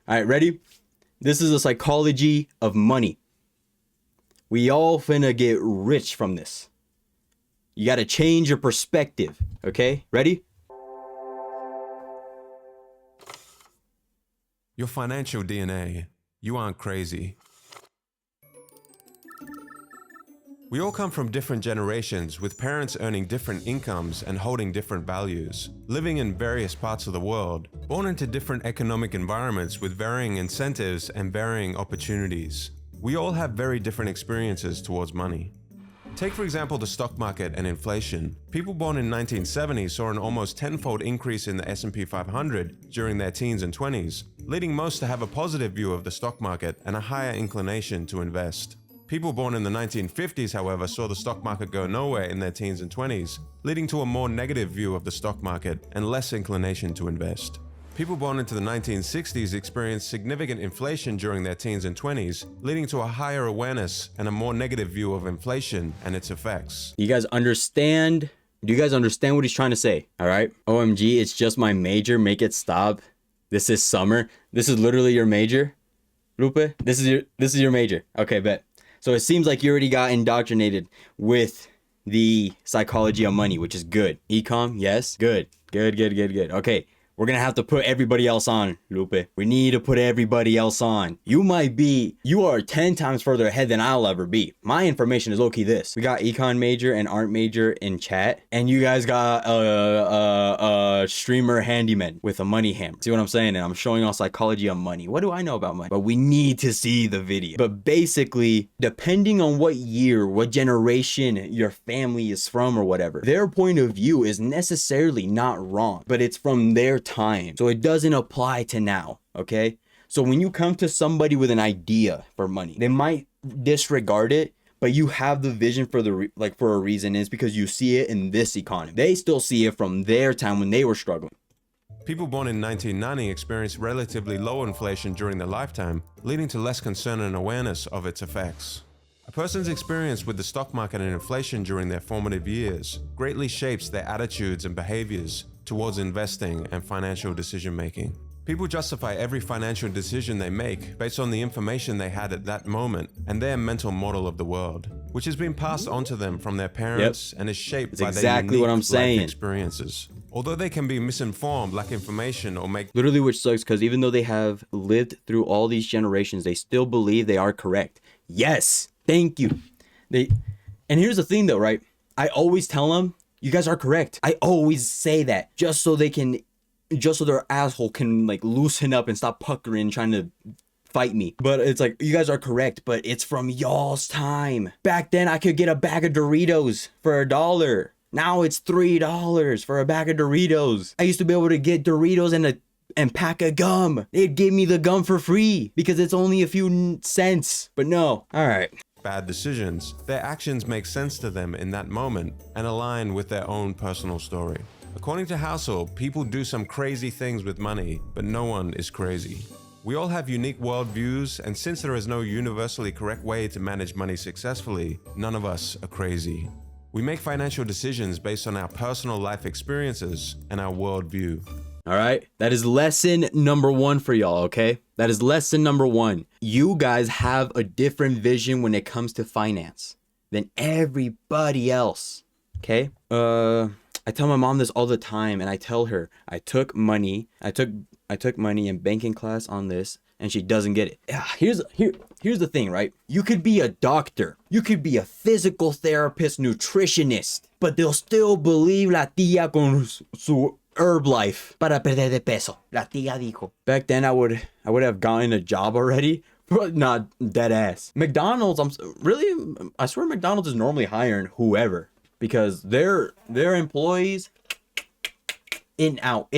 All right, ready? This is a psychology of money. We all finna get rich from this. You gotta change your perspective, okay? Ready? Your financial DNA. You aren't crazy. We all come from different generations, with parents earning different incomes and holding different values, living in various parts of the world, born into different economic environments with varying incentives and varying opportunities. We all have very different experiences towards money. Take for example the stock market and inflation. People born in 1970 saw an almost tenfold increase in the S&P 500 during their teens and 20s, leading most to have a positive view of the stock market and a higher inclination to invest. People born in the 1950s, however, saw the stock market go nowhere in their teens and 20s, leading to a more negative view of the stock market and less inclination to invest. People born into the 1960s experienced significant inflation during their teens and 20s, leading to a higher awareness and a more negative view of inflation and its effects. You guys understand? Do you guys understand what he's trying to say? All right. OMG, it's just my major. Make it stop. This is summer. This is literally your major, Lupe. This is your major. Okay, bet. So it seems like you already got indoctrinated with the psychology of money, which is good. Econ, yes, good. Okay. We're gonna have to put everybody else on, Lupe. We need to put everybody else on. You are 10 times further ahead than I'll ever be. My information is low-key this. We got econ major and art major in chat, and you guys got a streamer handyman with a money hammer. See what I'm saying? And I'm showing y'all psychology of money. What do I know about money? But we need to see the video. But basically, depending on what year, what generation your family is from or whatever, their point of view is necessarily not wrong, but it's from their time, so it doesn't apply to now. Okay, so when you come to somebody with an idea for money, they might disregard it, but you have the vision for for a reason. Is because you see it in this economy. They still see it from their time when they were struggling. People born in 1990 experienced relatively low inflation during their lifetime, leading to less concern and awareness of its effects. A person's experience with the stock market and inflation during their formative years greatly shapes their attitudes and behaviors towards investing and financial decision-making. People justify every financial decision they make based on the information they had at that moment and their mental model of the world, which has been passed on to them from their parents and is shaped by their unique life experiences. Although they can be misinformed, lack information, or make literally, which sucks because even though they have lived through all these generations, they still believe they are correct. Yes, thank you. And here's the thing though, right? I always tell them, you guys are correct. I always say that just so their asshole can like loosen up and stop puckering trying to fight me. But it's like, you guys are correct, but it's from y'all's time. Back then I could get a bag of Doritos for $1. Now it's $3 for a bag of Doritos. I used to be able to get Doritos and pack of gum. They'd give me the gum for free because it's only a few cents. But no. All right. Bad decisions, their actions make sense to them in that moment and align with their own personal story. According to Housel, people do some crazy things with money, but no one is crazy. We all have unique worldviews, and since there is no universally correct way to manage money successfully, none of us are crazy. We make financial decisions based on our personal life experiences and our worldview. All right, that is lesson number 1 for y'all, okay? That is lesson number 1. You guys have a different vision when it comes to finance than everybody else, okay? I tell my mom this all the time, and I tell her I took money in banking class on this, and she doesn't get it. Here's the thing, right? You could be a doctor, you could be a physical therapist, nutritionist, but they'll still believe la tía con su Herbalife para perder de peso. La tía dijo. Back then, I would have gotten a job already, but not dead ass. McDonald's, I swear McDonald's is normally hiring whoever because their employees in out,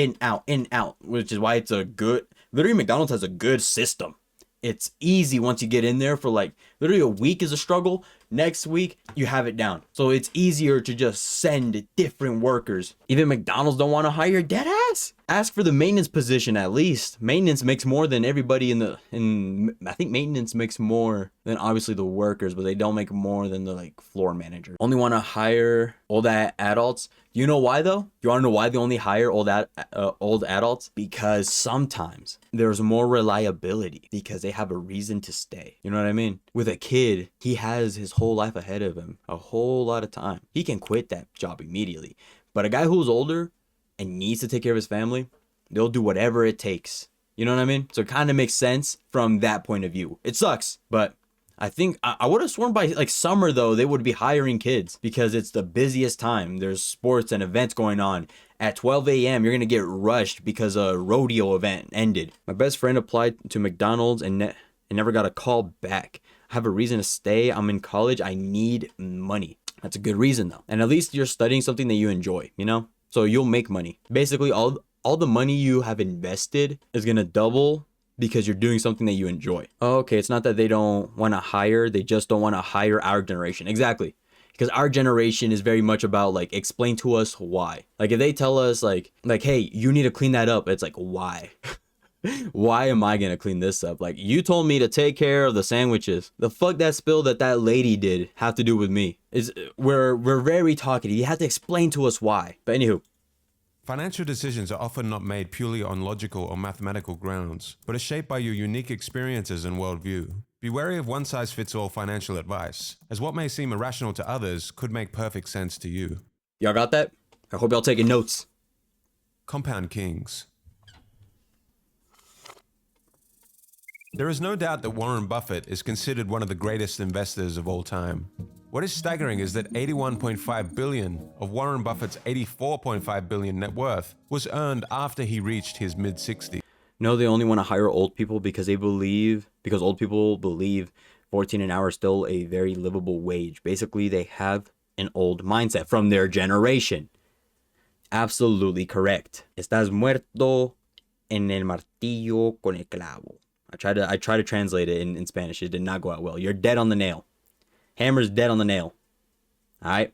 which is why it's a good. Literally, McDonald's has a good system. It's easy once you get in there for like literally a week is a struggle. Next week, you have it down. So it's easier to just send different workers. Even McDonald's don't want to hire dead ass. Yes. Ask for the maintenance position at least. Maintenance makes more than everybody I think maintenance makes more than obviously the workers, but they don't make more than the like floor manager. Only want to hire old adults. You know why though? You want to know why they only hire old adults? Because sometimes there's more reliability because they have a reason to stay. You know what I mean? With a kid, he has his whole life ahead of him, a whole lot of time. He can quit that job immediately. But a guy who's older and needs to take care of his family, they'll do whatever it takes. You know what I mean? So it kind of makes sense from that point of view. It sucks, but I think I would have sworn by like summer though, they would be hiring kids because it's the busiest time. There's sports and events going on. At 12 a.m., you're going to get rushed because a rodeo event ended. My best friend applied to McDonald's and never got a call back. I have a reason to stay. I'm in college. I need money. That's a good reason though. And at least you're studying something that you enjoy, you know? So you'll make money. Basically, all the money you have invested is going to double because you're doing something that you enjoy. Oh, okay, it's not that they don't want to hire, they just don't want to hire our generation. Exactly. Because our generation is very much about like, explain to us why. Like if they tell us like, hey, you need to clean that up. It's like, why? Why am I going to clean this up? Like you told me to take care of the sandwiches. The fuck that spill that lady did have to do with me? We're very talkative. You have to explain to us why. But anywho. Financial decisions are often not made purely on logical or mathematical grounds, but are shaped by your unique experiences and worldview. Be wary of one-size-fits-all financial advice, as what may seem irrational to others could make perfect sense to you. Y'all got that? I hope y'all taking notes. Compound Kings. There is no doubt that Warren Buffett is considered one of the greatest investors of all time. What is staggering is that 81.5 billion of Warren Buffett's 84.5 billion net worth was earned after he reached his mid-60s. No, they only want to hire old people because old people believe 14 an hour is still a very livable wage. Basically, they have an old mindset from their generation. Absolutely correct. Estás muerto en el martillo con el clavo. I tried to translate it in Spanish. It did not go out well. You're dead on the nail. Hammer's dead on the nail. All right.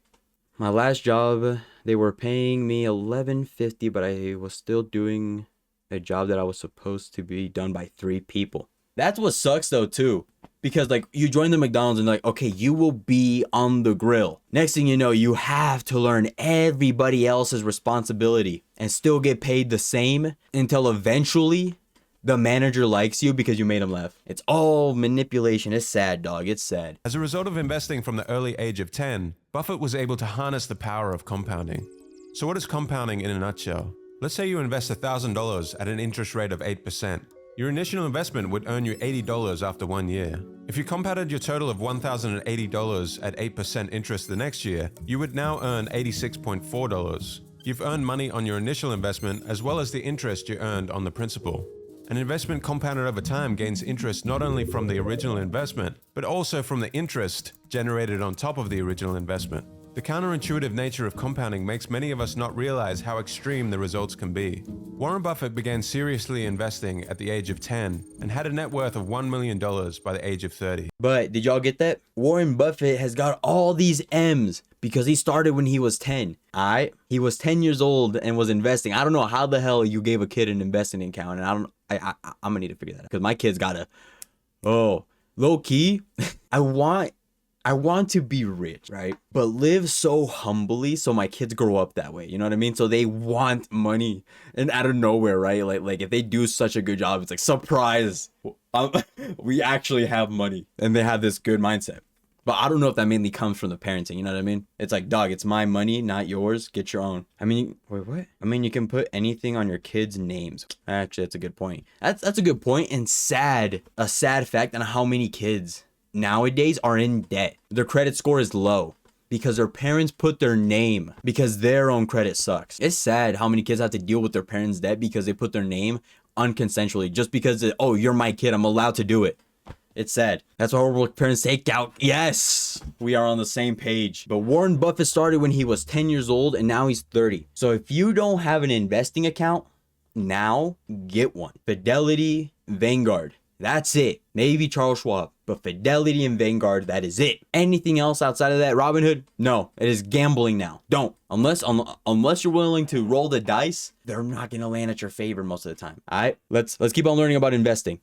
My last job, they were paying me $11.50, but I was still doing a job that I was supposed to be done by 3 people. That's what sucks though too. Because like you join the McDonald's and like, okay, you will be on the grill. Next thing you know, you have to learn everybody else's responsibility and still get paid the same until eventually the manager likes you because you made him laugh. It's all manipulation. It's sad, dog. It's sad. As a result of investing from the early age of 10, Buffett was able to harness the power of compounding. So what is compounding in a nutshell? Let's say you invest $1,000 at an interest rate of 8%. Your initial investment would earn you $80 after 1 year. If you compounded your total of $1,080 at 8% interest the next year, you would now earn $86.4. You've earned money on your initial investment as well as the interest you earned on the principal. An investment compounded over time gains interest not only from the original investment, but also from the interest generated on top of the original investment. The counterintuitive nature of compounding makes many of us not realize how extreme the results can be. Warren Buffett began seriously investing at the age of 10 and had a net worth of $1 million by the age of 30. But did y'all get that? Warren Buffett has got all these M's because he started when he was 10. Alright? He was 10 years old and was investing. I don't know how the hell you gave a kid an investing account, and I'm gonna need to figure that out because my kid's gotta. Oh, low key, I want to be rich, right? But live so humbly so my kids grow up that way. You know what I mean? So they want money and out of nowhere, right? Like if they do such a good job, it's like, surprise, we actually have money, and they have this good mindset. But I don't know if that mainly comes from the parenting, you know what I mean? It's like, dog, it's my money, not yours. Get your own. I mean, wait, what? I mean, you can put anything on your kids' names. Actually, that's a good point. That's a good point, and a sad fact on how many kids nowadays are in debt. Their credit score is low because their parents put their name because their own credit sucks. It's sad how many kids have to deal with their parents' debt because they put their name unconsensually just because, oh, you're my kid, I'm allowed to do it. It's sad. That's why horrible parents take out. Yes, we are on the same page. But Warren Buffett started when he was 10 years old and now he's 30. So if you don't have an investing account now, get one. Fidelity, Vanguard. That's it. Maybe Charles Schwab. but Fidelity and Vanguard, that is it. Anything else outside of that, Robinhood, no, it is gambling now. Don't. Unless you're willing to roll the dice, they're not gonna land at your favor most of the time. All right, let's keep on learning about investing.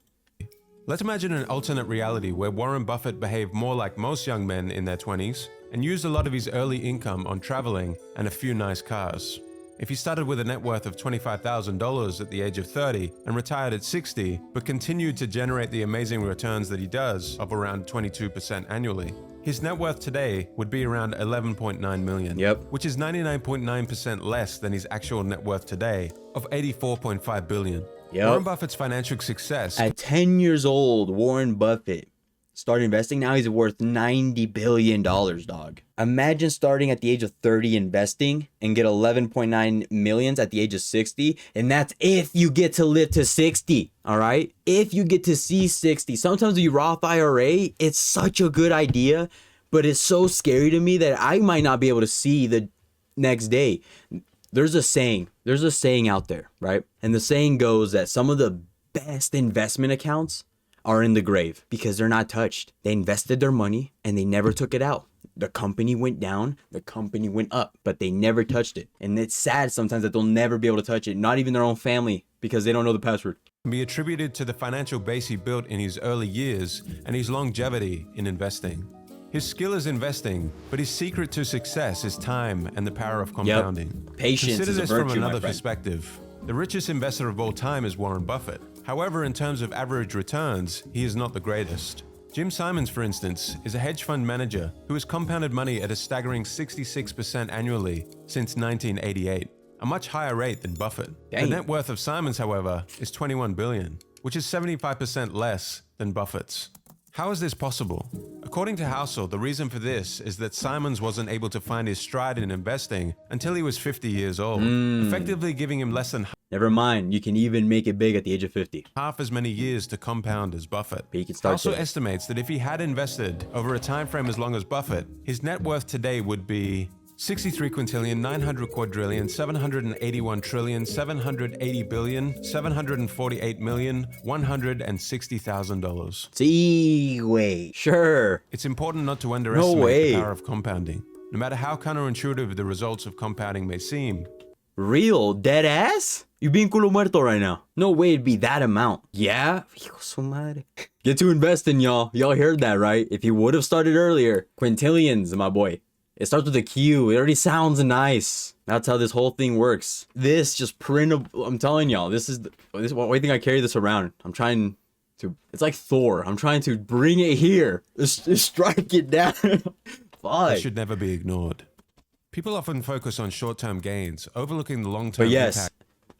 Let's imagine an alternate reality where Warren Buffett behaved more like most young men in their 20s and used a lot of his early income on traveling and a few nice cars. If he started with a net worth of $25,000 at the age of 30 and retired at 60, but continued to generate the amazing returns that he does of around 22% annually, his net worth today would be around 11.9 million, which is 99.9% less than his actual net worth today of 84.5 billion. Warren Buffett's financial success. At 10 years old, Warren Buffett started investing. Now he's worth $90 billion, dog. Imagine starting at the age of 30 investing and get 11.9 millions at the age of 60. And that's if you get to live to 60, all right? If you get to see 60. Sometimes the Roth IRA, it's such a good idea, but it's so scary to me that I might not be able to see the next day. There's a saying out there, right? And the saying goes that some of the best investment accounts are in the grave because they're not touched. They invested their money and they never took it out. The company went down, the company went up, but they never touched it. And it's sad sometimes that they'll never be able to touch it, not even their own family, because they don't know the password. Can be attributed to the financial base he built in his early years and his longevity in investing. His skill is investing, but his secret to success is time and the power of compounding. Patience Consider is a this virtue, from another my friend. perspective. The richest investor of all time is Warren Buffett. However, in terms of average returns, he is not the greatest. Jim Simons, for instance, is a hedge fund manager who has compounded money at a staggering 66% annually since 1988, a much higher rate than Buffett. Dang. The net worth of Simons, however, is 21 billion, which is 75% less than Buffett's. How is this possible? According to Housel, the reason for this is that Simons wasn't able to find his stride in investing until he was 50 years old, effectively giving him less than Never mind, you can even make it big at the age of 50. half as many years to compound as Buffett. But you can start Also there. estimates that if he had invested over a time frame as long as Buffett, his net worth today would be 63 quintillion, 900 quadrillion, 781 trillion, 780 billion, 748 million, $160,000. See, wait, sure. It's important not to underestimate way. the power of compounding. No matter how counterintuitive the results of compounding may seem, Real? Dead ass? You being culo muerto right now. No way it'd be that amount. Yeah? Hijo su madre. Get to investing, y'all. Y'all heard that, right? If you would have started earlier. Quintillions, my boy. It starts with a Q. It already sounds nice. That's how this whole thing works. This just printable. I'm telling y'all, this why do you think I carry this around? I'm trying to, it's like Thor. I'm trying to bring it here. Just strike it down. Fuck. it should never be ignored. People often focus on short-term gains, overlooking the long-term But yes, impact.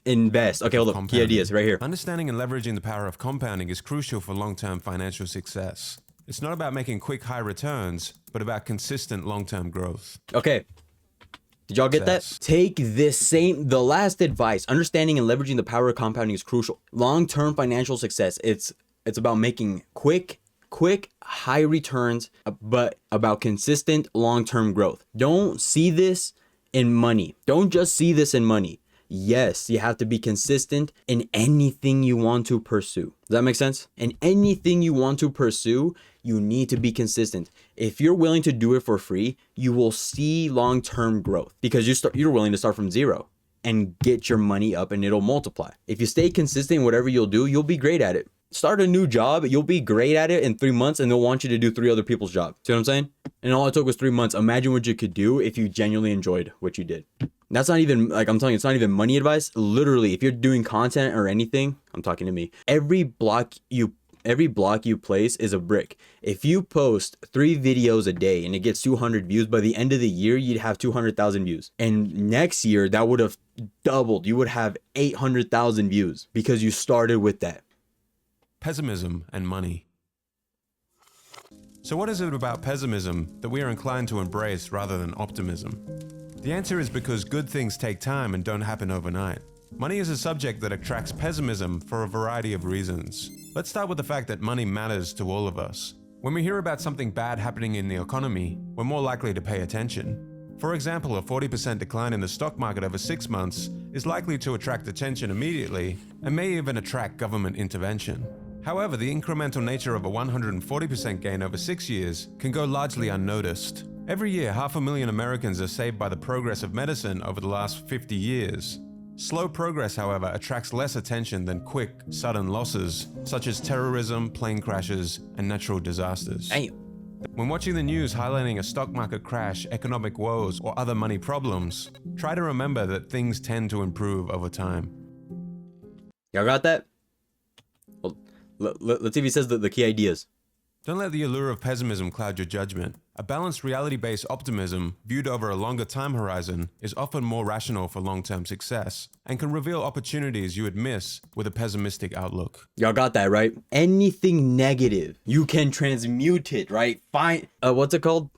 invest. Okay, hold up. Key Compounding. ideas right here. Understanding and leveraging the power of compounding is crucial for long-term financial success. It's not about making quick high returns, but about consistent long-term growth. Okay. Did y'all get that? Success. Take the last advice. Understanding and leveraging the power of compounding is crucial. Long-term financial success. It's about making quick high returns, but about consistent long-term growth. Don't see this in money. Don't just see this in money. Yes, you have to be consistent in anything you want to pursue. Does that make sense? In anything you want to pursue, you need to be consistent. If you're willing to do it for free, you will see long-term growth because you're willing to start from zero and get your money up and it'll multiply. If you stay consistent in whatever you'll do, you'll be great at it. Start a new job, you'll be great at it in 3 months and they'll want you to do 3 other people's job. See what I'm saying? And all it took was 3 months. Imagine what you could do if you genuinely enjoyed what you did. That's not even, like I'm telling you, it's not even money advice. Literally, if you're doing content or anything, I'm talking to me. Every block you place is a brick. If you post 3 videos a day and it gets 200 views, by the end of the year, you'd have 200,000 views. And next year, that would have doubled. You would have 800,000 views because you started with that. Pessimism and money. So what is it about pessimism that we are inclined to embrace rather than optimism? The answer is because good things take time and don't happen overnight. Money is a subject that attracts pessimism for a variety of reasons. Let's start with the fact that money matters to all of us. When we hear about something bad happening in the economy, we're more likely to pay attention. For example, a 40% decline in the stock market over 6 months is likely to attract attention immediately and may even attract government intervention. However, the incremental nature of a 140% gain over 6 years can go largely unnoticed. Every year, 500,000 Americans are saved by the progress of medicine over the last 50 years. Slow progress, however, attracts less attention than quick, sudden losses, such as terrorism, plane crashes, and natural disasters. Damn. When watching the news highlighting a stock market crash, economic woes, or other money problems, try to remember that things tend to improve over time. Y'all got that? Well, let's see if he says the key ideas. Don't let the allure of pessimism cloud your judgment. A balanced reality-based optimism, viewed over a longer time horizon, is often more rational for long-term success and can reveal opportunities you would miss with a pessimistic outlook. Y'all got that, right? Anything negative, you can transmute it, right? Find, what's it called?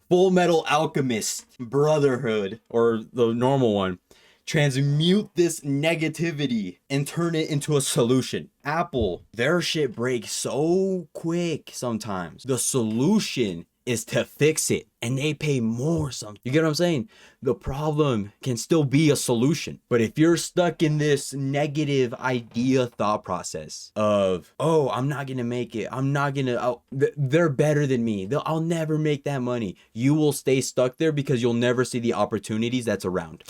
Full Metal Alchemist Brotherhood, or the normal one. Transmute this negativity and turn it into a solution. Apple, their shit breaks so quick sometimes. The solution is to fix it, and they pay more sometimes. You get what I'm saying? The problem can still be a solution. But if you're stuck in this negative idea thought process of, oh, I'm not gonna make it, they're better than me, I'll never make that money, you will stay stuck there because you'll never see the opportunities that's around.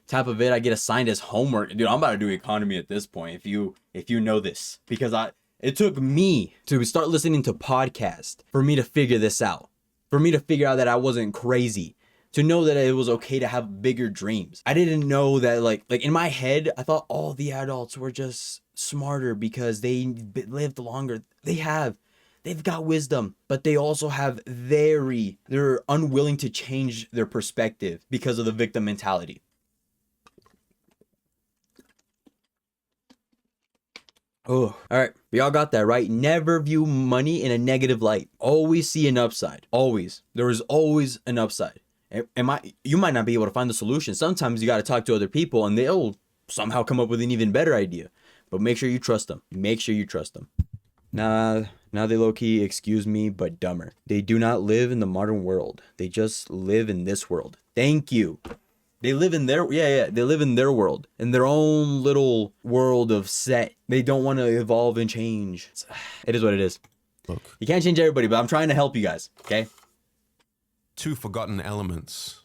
Type of it I get assigned as homework. Dude, I'm about to do economy at this point, if you know this, because it took me to start listening to podcasts for me to figure this out, for me to figure out that I wasn't crazy, to know that it was okay to have bigger dreams. I didn't know that, like in my head, I thought all the adults were just smarter because they lived longer. They've got wisdom, but they also have they're unwilling to change their perspective because of the victim mentality. Oh, all right. We all got that, right? Never view money in a negative light. Always see an upside. Always. There is always an upside. You might not be able to find the solution. Sometimes you got to talk to other people and they'll somehow come up with an even better idea. But make sure you trust them. Make sure you trust them. Now they low-key, excuse me, but dumber. They do not live in the modern world. They just live in this world. Thank you. They live in they live in their world, in their own little world of set. They don't want to evolve and change. It is what it is. Look, you can't change everybody, but I'm trying to help you guys, okay? 2 forgotten elements.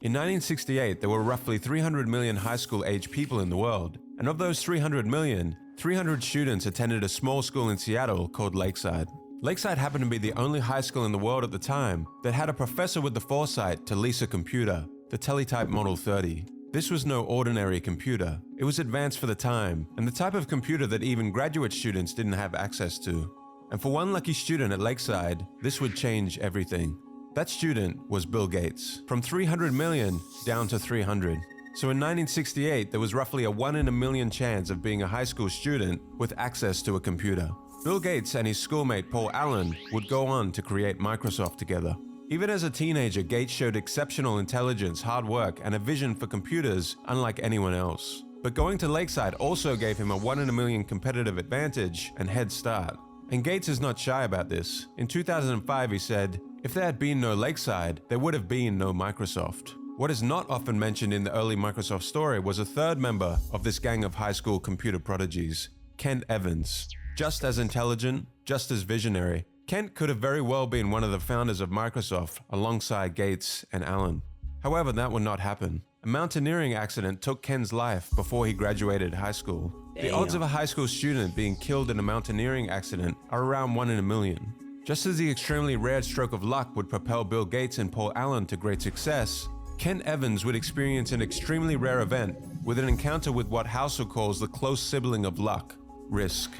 In 1968, there were roughly 300 million high school-age people in the world, and of those 300 million, 300 students attended a small school in Seattle called Lakeside. Lakeside happened to be the only high school in the world at the time that had a professor with the foresight to lease a computer, the Teletype Model 30. This was no ordinary computer. It was advanced for the time, and the type of computer that even graduate students didn't have access to. And for one lucky student at Lakeside, this would change everything. That student was Bill Gates. From 300 million down to 300. So in 1968, there was roughly a 1 in a million chance of being a high school student with access to a computer. Bill Gates and his schoolmate Paul Allen would go on to create Microsoft together. Even as a teenager, Gates showed exceptional intelligence, hard work, and a vision for computers unlike anyone else. But going to Lakeside also gave him a 1 in a million competitive advantage and head start. And Gates is not shy about this. In 2005, he said, "If there had been no Lakeside, there would have been no Microsoft." What is not often mentioned in the early Microsoft story was a third member of this gang of high school computer prodigies, Kent Evans. Just as intelligent, just as visionary, Kent could have very well been one of the founders of Microsoft alongside Gates and Allen. However, that would not happen. A mountaineering accident took Ken's life before he graduated high school. Damn. The odds of a high school student being killed in a mountaineering accident are around 1 in a million. Just as the extremely rare stroke of luck would propel Bill Gates and Paul Allen to great success, Kent Evans would experience an extremely rare event with an encounter with what Housel calls the close sibling of luck, risk.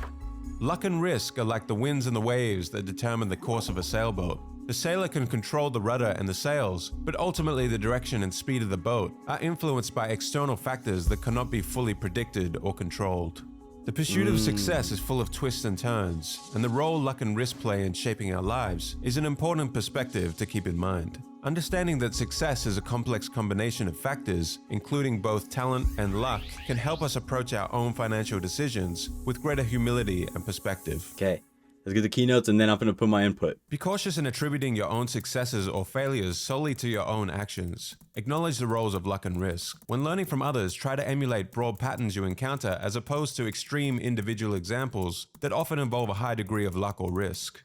Luck and risk are like the winds and the waves that determine the course of a sailboat. The sailor can control the rudder and the sails, but ultimately the direction and speed of the boat are influenced by external factors that cannot be fully predicted or controlled. The pursuit of success is full of twists and turns, and the role luck and risk play in shaping our lives is an important perspective to keep in mind. Understanding that success is a complex combination of factors, including both talent and luck, can help us approach our own financial decisions with greater humility and perspective. Okay, Let's get the keynotes and then I'm gonna put my input. Be cautious in attributing your own successes or failures solely to your own actions. Acknowledge the roles of luck and risk. When learning from others, try to emulate broad patterns you encounter as opposed to extreme individual examples that often involve a high degree of luck or risk.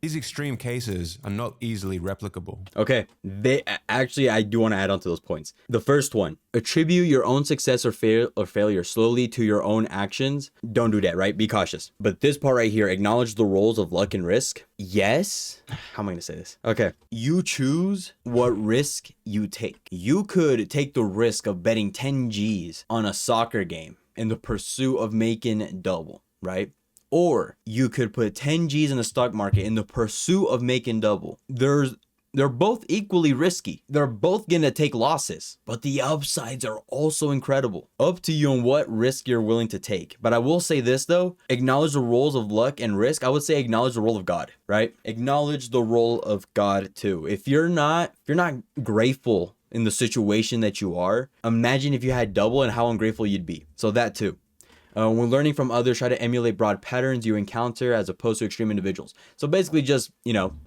These extreme cases are not easily replicable. Okay, actually, I do want to add on to those points. The first one, attribute your own success or failure slowly to your own actions. Don't do that, right? Be cautious. But this part right here, acknowledge the roles of luck and risk. Yes. How am I going to say this? Okay, you choose what risk you take. You could take the risk of betting 10 G's on a soccer game in the pursuit of making double, right? Or you could put 10 G's in the stock market in the pursuit of making double. They're both equally risky. They're both gonna take losses, but the upsides are also incredible. Up to you on what risk you're willing to take. But I will say this though, acknowledge the roles of luck and risk. I would say acknowledge the role of God, right? Acknowledge the role of God too. If you're not grateful in the situation that you are, imagine if you had double and how ungrateful you'd be. So that too. When learning from others, try to emulate broad patterns you encounter as opposed to extreme individuals. So basically just,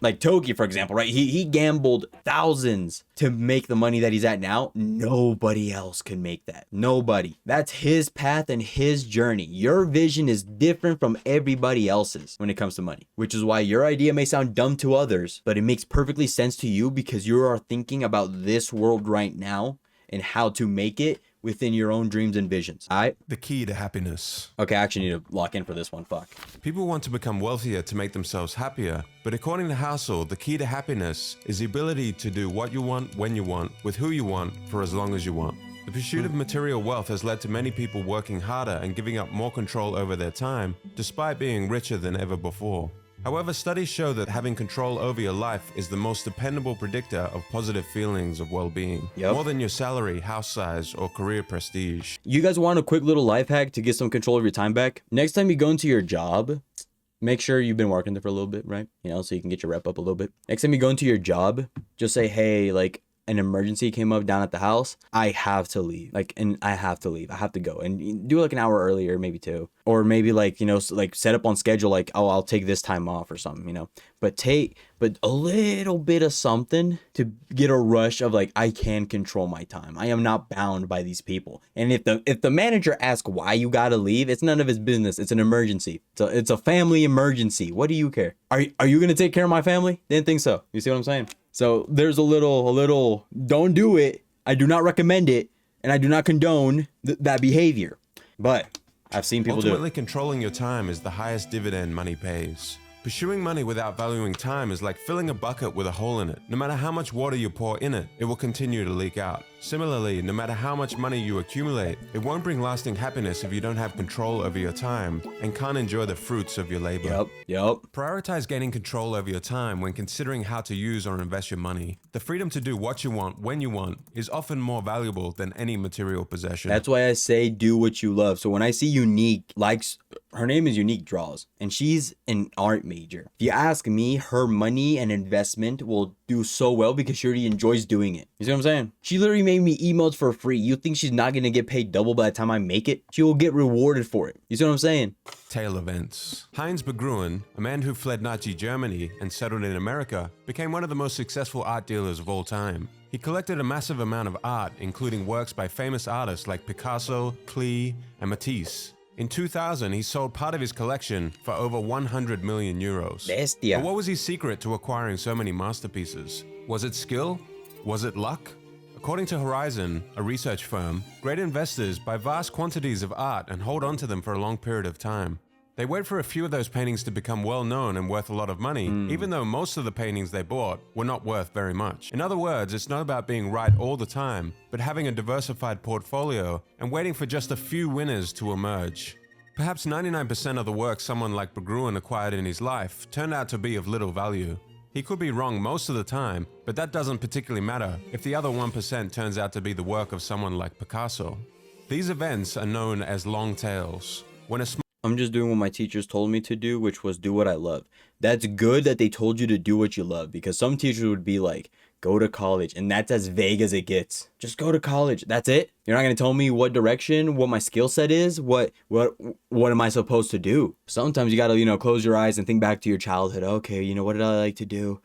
like Toki, for example, right? He gambled thousands to make the money that he's at now. Nobody else can make that. Nobody. That's his path and his journey. Your vision is different from everybody else's when it comes to money, which is why your idea may sound dumb to others, but it makes perfectly sense to you because you are thinking about this world right now and how to make it within your own dreams and visions. All right? The key to happiness. Okay, I actually need to lock in for this one. Fuck. People want to become wealthier to make themselves happier, but according to Housel, the key to happiness is the ability to do what you want, when you want, with who you want, for as long as you want. The pursuit of material wealth has led to many people working harder and giving up more control over their time, despite being richer than ever before. However, studies show that having control over your life is the most dependable predictor of positive feelings of well-being, more than your salary, house size, or career prestige. You guys want a quick little life hack to get some control of your time back? Next time you go into your job, make sure you've been working there for a little bit, right? So you can get your rep up a little bit. Next time you go into your job, just say, hey, like, an emergency came up down at the house. I have to leave. I have to leave. I have to go. And do like an hour earlier, maybe two. Or maybe set up on schedule like, oh, I'll take this time off or something, But a little bit of something to get a rush of like, I can control my time. I am not bound by these people. And if the manager asks why you gotta leave, it's none of his business. It's an emergency. So it's a family emergency. What do you care? Are you gonna take care of my family? Didn't think so. You see what I'm saying? So there's a little, don't do it. I do not recommend it. And I do not condone that behavior. But I've seen people do it. Ultimately, controlling your time is the highest dividend money pays. Pursuing money without valuing time is like filling a bucket with a hole in it. No matter how much water you pour in it, it will continue to leak out. Similarly, no matter how much money you accumulate, it won't bring lasting happiness if you don't have control over your time and can't enjoy the fruits of your labor. Yep. Prioritize gaining control over your time when considering how to use or invest your money. The freedom to do what you want when you want is often more valuable than any material possession. That's why I say do what you love. So when I see Unique likes, her name is Unique Draws, and she's an art major. If you ask me, her money and investment will do so well because she already enjoys doing it. You see what I'm saying? She literally made me emotes for free. You think she's not gonna get paid double by the time I make it? She will get rewarded for it. You see what I'm saying? Tail events. Heinz Begruen, a man who fled Nazi Germany and settled in America, became one of the most successful art dealers of all time. He collected a massive amount of art, including works by famous artists like Picasso, Klee, and Matisse. In 2000, he sold part of his collection for over 100 million euros. Bestia. But what was his secret to acquiring so many masterpieces? Was it skill? Was it luck? According to Horizon, a research firm, great investors buy vast quantities of art and hold on to them for a long period of time. They wait for a few of those paintings to become well known and worth a lot of money, even though most of the paintings they bought were not worth very much. In other words, it's not about being right all the time, but having a diversified portfolio and waiting for just a few winners to emerge. Perhaps 99% of the work someone like Begruen acquired in his life turned out to be of little value. He could be wrong most of the time, but that doesn't particularly matter if the other 1% turns out to be the work of someone like Picasso. These events are known as long tails. I'm just doing what my teachers told me to do, which was do what I love. That's good that they told you to do what you love, because some teachers would be like, Go to college. And that's as vague as it gets. Just go to college. That's it. You're not going to tell me what direction, what my skill set is, what am I supposed to do? Sometimes you got to, close your eyes and think back to your childhood. Okay, what did I like to do?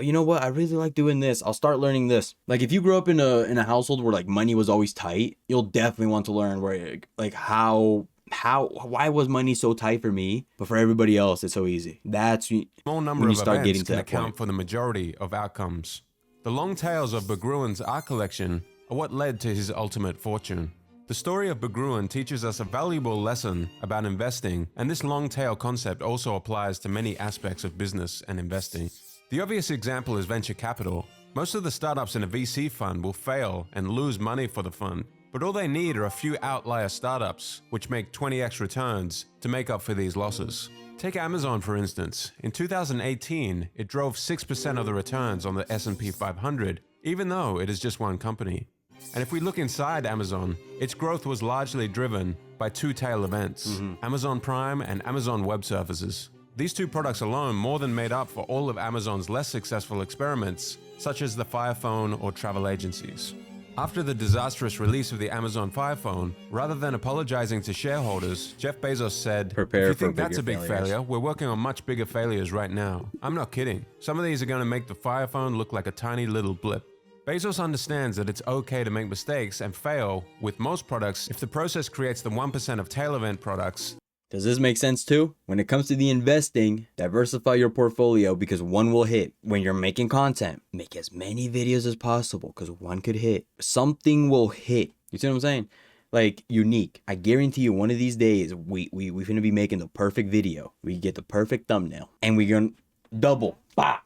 You know what? I really like doing this. I'll start learning this. Like if you grew up in a household where like money was always tight, you'll definitely want to learn where like why was money so tight for me, but for everybody else it's so easy. That's Small number of events can account for the majority of outcomes. The long tails of Berggrun's art collection are what led to his ultimate fortune. The story of Berggrun teaches us a valuable lesson about investing, and this long tail concept also applies to many aspects of business and investing. The obvious example is venture capital. Most of the startups in a VC fund will fail and lose money for the fund, but all they need are a few outlier startups which make 20x returns to make up for these losses. Take Amazon for instance. In 2018, it drove 6% of the returns on the S&P 500, even though it is just one company. And if we look inside Amazon, its growth was largely driven by two tail events, Amazon Prime and Amazon Web Services. These two products alone more than made up for all of Amazon's less successful experiments, such as the Fire Phone or travel agencies. After the disastrous release of the Amazon Fire Phone, rather than apologizing to shareholders, Jeff Bezos said, "If you think that's a big failure, we're working on much bigger failures right now. I'm not kidding. Some of these are going to make the Fire Phone look like a tiny little blip." Bezos understands that it's okay to make mistakes and fail with most products if the process creates the 1% of tail event products. Does this make sense too? When it comes to the investing, diversify your portfolio because one will hit. When you're making content, make as many videos as possible because one could hit. Something will hit. You see what I'm saying? Like unique. I guarantee you one of these days we finna be making the perfect video. We get the perfect thumbnail and we gonna double. Bah!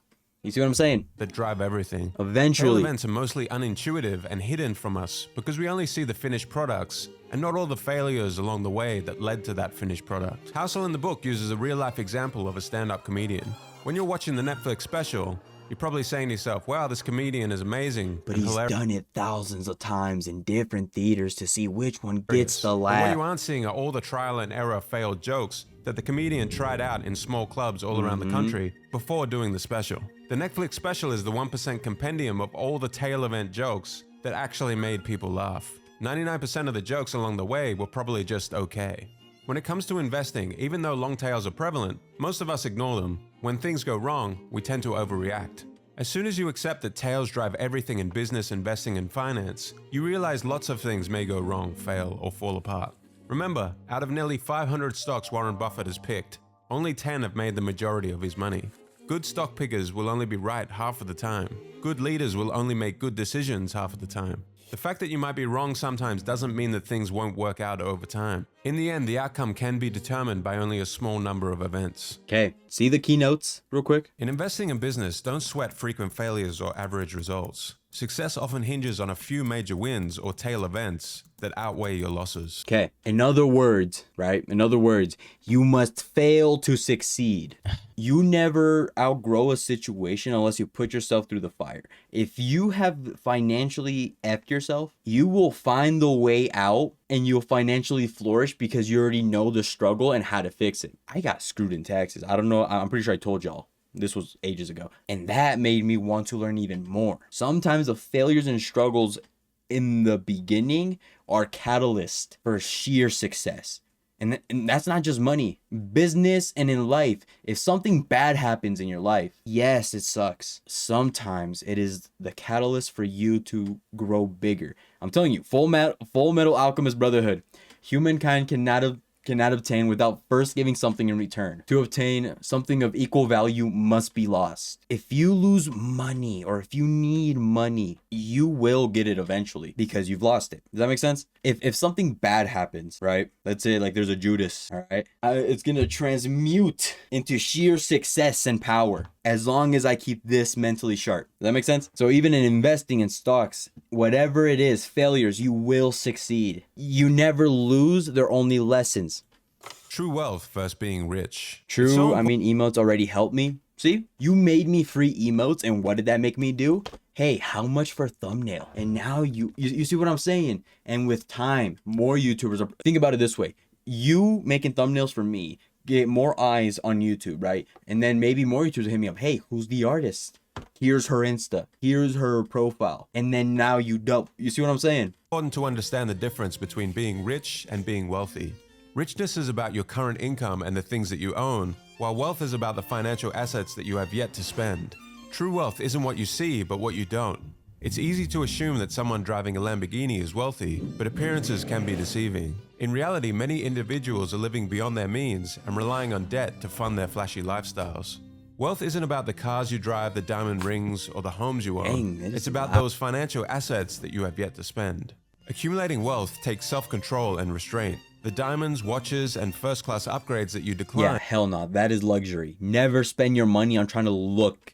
You see what I'm saying? That drive everything. Eventually. Tail events are mostly unintuitive and hidden from us because we only see the finished products and not all the failures along the way that led to that finished product. Housel in the book uses a real-life example of a stand-up comedian. When you're watching the Netflix special, you're probably saying to yourself, wow, this comedian is amazing. But he's done it thousands of times in different theaters to see which one gets the laugh. But what you aren't seeing are all the trial and error failed jokes that the comedian tried out in small clubs all around the country before doing the special. The Netflix special is the 1% compendium of all the tail event jokes that actually made people laugh. 99% of the jokes along the way were probably just okay. When it comes to investing, even though long tails are prevalent, most of us ignore them. When things go wrong, we tend to overreact. As soon as you accept that tails drive everything in business, investing, and finance, you realize lots of things may go wrong, fail, or fall apart. Remember, out of nearly 500 stocks Warren Buffett has picked, only 10 have made the majority of his money. Good stock pickers will only be right half of the time. Good leaders will only make good decisions half of the time. The fact that you might be wrong sometimes doesn't mean that things won't work out over time. In the end, the outcome can be determined by only a small number of events. Okay, see the keynotes real quick? In investing in business, don't sweat frequent failures or average results. Success often hinges on a few major wins or tail events that outweigh your losses. Okay, in other words, right? In other words, you must fail to succeed. You never outgrow a situation unless you put yourself through the fire. If you have financially effed yourself, you will find the way out and you'll financially flourish because you already know the struggle and how to fix it. I got screwed in taxes. I don't know. I'm pretty sure I told y'all. This was ages ago. And that made me want to learn even more. Sometimes the failures and struggles in the beginning are catalysts for sheer success. And that's not just money, business and in life. If something bad happens in your life, yes, it sucks. Sometimes it is the catalyst for you to grow bigger. I'm telling you, Full Metal Alchemist Brotherhood. Humankind cannot obtain without first giving something in return. To obtain something of equal value must be lost. If you lose money or if you need money, you will get it eventually because you've lost it. Does that make sense? If something bad happens, right? Let's say like there's a Judas, all right? It's gonna transmute into sheer success and power as long as I keep this mentally sharp. Does that make sense? So even in investing in stocks, whatever it is, failures, you will succeed. You never lose, they're only lessons. True wealth versus being rich. True, I mean, emotes already helped me. See, you made me free emotes, and what did that make me do? Hey, how much for a thumbnail? And now you see what I'm saying? And with time, more YouTubers are, think about it this way. You making thumbnails for me, get more eyes on YouTube, right? And then maybe more YouTubers hit me up. Hey, who's the artist? Here's her Insta. Here's her profile. And then now you double. You see what I'm saying? Important to understand the difference between being rich and being wealthy. Richness is about your current income and the things that you own, while wealth is about the financial assets that you have yet to spend. True wealth isn't what you see, but what you don't. It's easy to assume that someone driving a Lamborghini is wealthy, but appearances can be deceiving. In reality, many individuals are living beyond their means and relying on debt to fund their flashy lifestyles. Wealth isn't about the cars you drive, the diamond rings, or the homes you own. It's about those financial assets that you have yet to spend. Accumulating wealth takes self-control and restraint. The diamonds, watches, and first-class upgrades that you decline. Yeah, hell no. That is luxury. Never spend your money on trying to look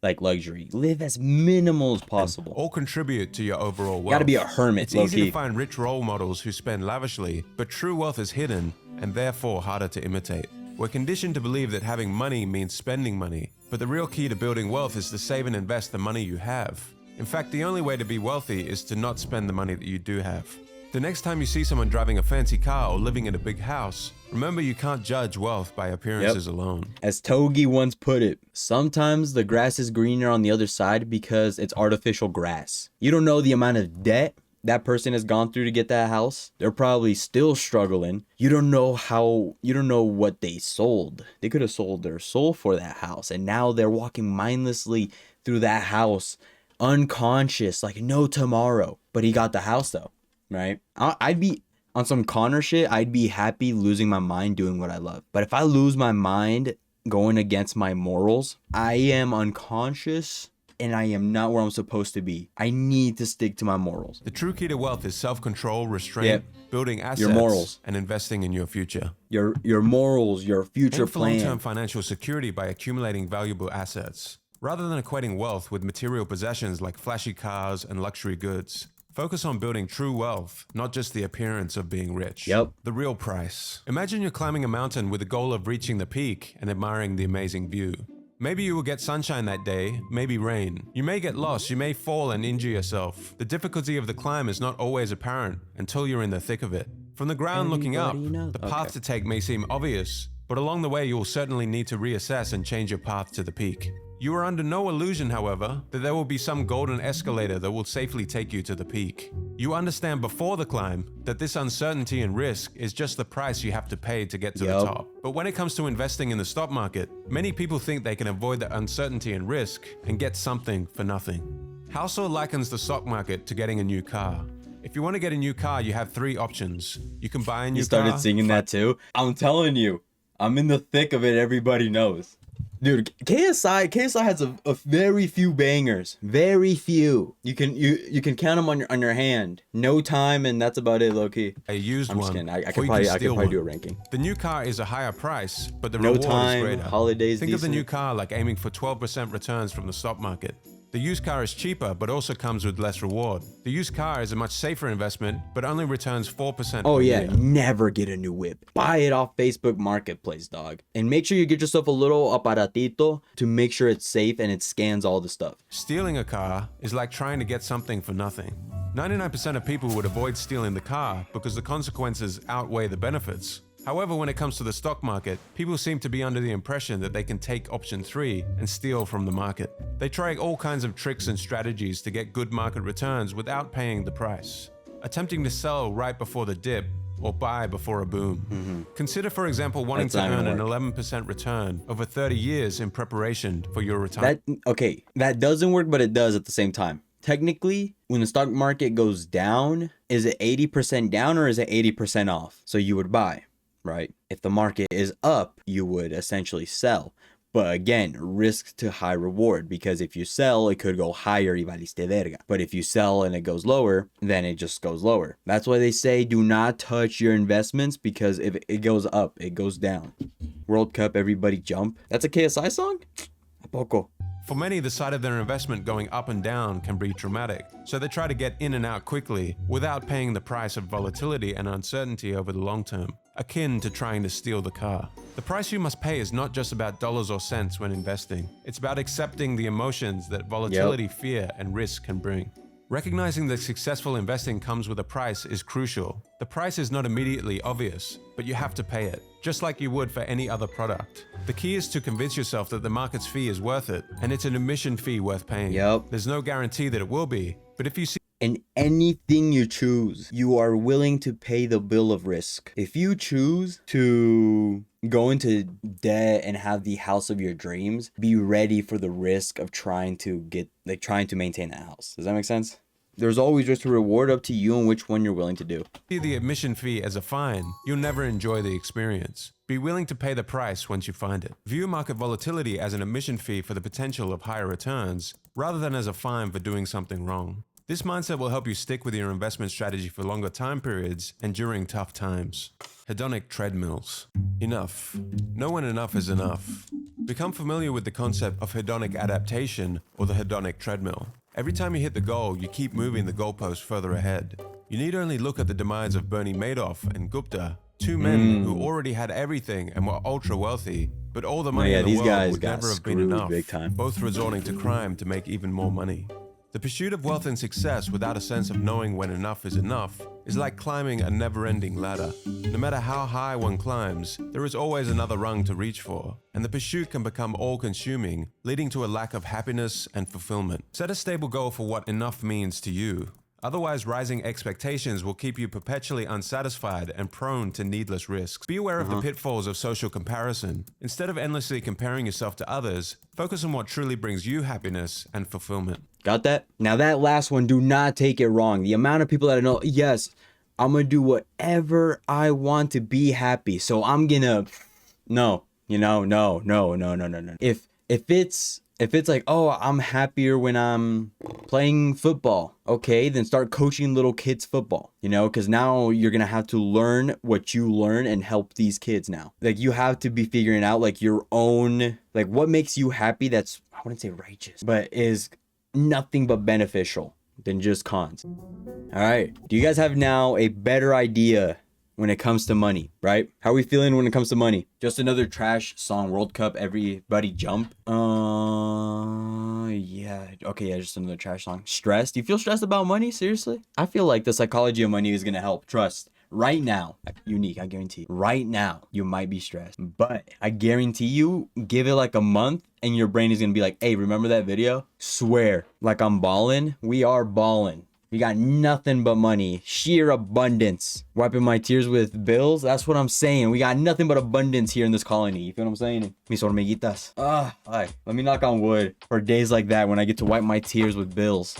like luxury. Live as minimal as possible. All contribute to your overall wealth. Gotta be a hermit, It's easy to find rich role models who spend lavishly, but true wealth is hidden and therefore harder to imitate. We're conditioned to believe that having money means spending money, but the real key to building wealth is to save and invest the money you have. In fact, the only way to be wealthy is to not spend the money that you do have. The next time you see someone driving a fancy car or living in a big house, remember you can't judge wealth by appearances alone. As Togi once put it, sometimes the grass is greener on the other side because it's artificial grass. You don't know the amount of debt that person has gone through to get that house. They're probably still struggling. You don't know what they sold. They could have sold their soul for that house, and now they're walking mindlessly through that house, unconscious, like no tomorrow. But he got the house though, right? I'd be on some Connor shit. I'd be happy losing my mind doing what I love. But if I lose my mind going against my morals, I am unconscious and I am not where I'm supposed to be. I need to stick to my morals. The true key to wealth is self-control, restraint, building assets, your morals, and investing in your future. Your morals, your future Aim for plan. long-term financial security by accumulating valuable assets. Rather than equating wealth with material possessions like flashy cars and luxury goods, focus on building true wealth, not just the appearance of being rich. The real price. Imagine you're climbing a mountain with the goal of reaching the peak and admiring the amazing view. Maybe you will get sunshine that day, maybe rain. You may get lost, you may fall and injure yourself. The difficulty of the climb is not always apparent until you're in the thick of it. From the ground looking up, the path to take may seem obvious, but along the way you will certainly need to reassess and change your path to the peak. You are under no illusion, however, that there will be some golden escalator that will safely take you to the peak. You understand before the climb that this uncertainty and risk is just the price you have to pay to get to the top. But when it comes to investing in the stock market, many people think they can avoid the uncertainty and risk and get something for nothing. Housel likens the stock market to getting a new car. If you want to get a new car, you have three options. You can buy a new car. You started singing that too? I'm telling you, I'm in the thick of it, everybody knows. Dude, KSI has a very few bangers. Very few. You can count them on your hand. No Time, and that's about it, low key. A used I'm one. just kidding. I could probably do a ranking. The new car is a higher price, but the No reward Time, is greater. holidays. Think of the decent. new car like aiming for 12% returns from the stock market. The used car is cheaper, but also comes with less reward. The used car is a much safer investment, but only returns 4% Oh per yeah, year. never get a new whip. Buy it off Facebook Marketplace, dog. And make sure you get yourself a little aparatito to make sure it's safe and it scans all the stuff. Stealing a car is like trying to get something for nothing. 99% of people would avoid stealing the car because the consequences outweigh the benefits. However, when it comes to the stock market, people seem to be under the impression that they can take option 3 and steal from the market. They try all kinds of tricks and strategies to get good market returns without paying the price, attempting to sell right before the dip or buy before a boom. Consider, for example, wanting to earn an 11% return over 30 years in preparation for your retirement. That doesn't work, but it does at the same time. Technically, when the stock market goes down, is it 80% down or is it 80% off? So you would buy. Right? If the market is up, you would essentially sell. But again, risk to high reward, because if you sell, it could go higher y valiste verga. But if you sell and it goes lower, then it just goes lower. That's why they say do not touch your investments, because if it goes up, it goes down. World Cup, everybody jump. That's a KSI song? ¿A poco? For many, the sight of their investment going up and down can be traumatic, so they try to get in and out quickly without paying the price of volatility and uncertainty over the long term, akin to trying to steal the car. The price you must pay is not just about dollars or cents when investing. It's about accepting the emotions that volatility, fear, and risk can bring. Recognizing that successful investing comes with a price is crucial. The price is not immediately obvious, but you have to pay it, just like you would for any other product. The key is to convince yourself that the market's fee is worth it, and it's an admission fee worth paying. Yep. There's no guarantee that it will be, but if you see In anything you choose, you are willing to pay the bill of risk. If you choose to go into debt and have the house of your dreams, be ready for the risk of trying to maintain that house. Does that make sense? There's always just a reward, up to you and which one you're willing to do. the admission fee as a fine, you'll never enjoy the experience. Be willing to pay the price once you find it. View market volatility as an admission fee for the potential of higher returns, rather than as a fine for doing something wrong. This mindset will help you stick with your investment strategy for longer time periods and during tough times. Hedonic treadmills. Enough. Know when enough is enough. Become familiar with the concept of hedonic adaptation, or the hedonic treadmill. Every time you hit the goal, you keep moving the goalpost further ahead. You need only look at the demise of Bernie Madoff and Gupta, two men who already had everything and were ultra wealthy, but all the money in the world would never have been enough, big time. both resorting to crime to make even more money. The pursuit of wealth and success without a sense of knowing when enough is like climbing a never-ending ladder. No matter how high one climbs, there is always another rung to reach for, and the pursuit can become all-consuming, leading to a lack of happiness and fulfillment. Set a stable goal for what enough means to you. Otherwise, rising expectations will keep you perpetually unsatisfied and prone to needless risks. Be aware of the pitfalls of social comparison. Instead of endlessly comparing yourself to others, focus on what truly brings you happiness and fulfillment. Got that? Now that last one, do not take it wrong. The amount of people that I know, yes, I'm gonna do whatever I want to be happy. So I'm gonna, no. If it's like, oh, I'm happier when I'm playing football, okay, then start coaching little kids football, because now you're gonna have to learn what you learn and help these kids now. Like, you have to be figuring out like your own, like what makes you happy. That's, I wouldn't say righteous, but is nothing but beneficial than just cons. All right, do you guys have now a better idea when it comes to money, right? How are we feeling when it comes to money? Just another trash song, World Cup, everybody jump. Yeah, okay, yeah, just another trash song. Stressed? Do you feel stressed about money? Seriously? I feel like the psychology of money is gonna help. Trust. Right now, unique, I guarantee. Right now, you might be stressed, but I guarantee you, give it like a month and your brain is gonna be like, hey, remember that video? Swear, like I'm balling. We are balling. We got nothing but money, sheer abundance. Wiping my tears with bills. That's what I'm saying. We got nothing but abundance here in this colony. You feel what I'm saying? Mis hormiguitas. Let me knock on wood for days like that when I get to wipe my tears with bills.